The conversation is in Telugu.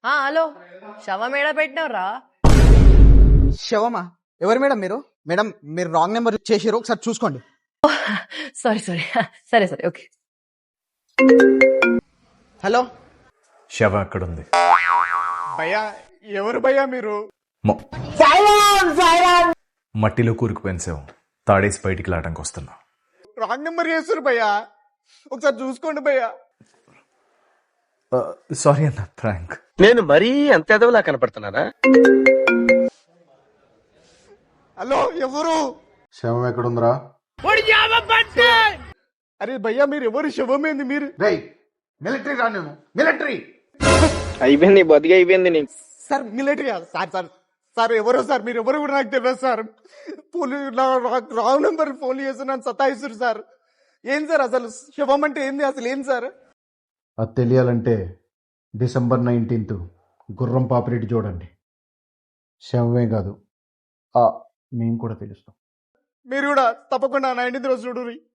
హలో శవం ఏడ పెట్టినవరా? శవమా? ఎవరు మేడం మీరు? మేడం మీరు రాంగ్ నెంబర్ చేసిరు, ఒకసారి చూసుకోండి. సారీ సారీ సరే సరే ఓకే. హలో శవం ఎక్కడుంది? భయ్యా ఎవరు భయ్యా మీరు? మట్టిలో కూరుకుపోయిన శవం తాడేసి బయటికి లాటంకి వస్తున్నా. రాంగ్ నెంబర్ చేస్తారు భయ్యా, ఒకసారి చూసుకోండి భయ్యా. సారీ అన్న, ప్రాంక్. నేను మరీ అంత ఎదవలా కనపడుతున్నానా? హలో ఎవరు? శవం ఎక్కడుందిరా? అరే భయ్యా మీరు ఎవరు? శవమేంది మీరు? రేయ్ మిలిటరీ రా, నేను మిలిటరీ. అయిపోయింది బతికి అయిపోయింది నీకు. Sir military sir sir sir ఎవరో సార్, మీరు ఎవరు కూడా నాకు తెలియదు సార్. రాంగ్ నెంబర్ ఫోన్ చేసి నన్ను సతాయిస్తారు సార్. ఏం సార్ అసలు శవం అంటే ఏంది, అసలు ఏం సార్? అది తెలియాలంటే December 19th గుర్రం పాపిరెడ్డి చూడండి. శవమే కాదు, మేము కూడా తెలుస్తాం. మీరు కూడా తప్పకుండా 19th రోజు చూడు.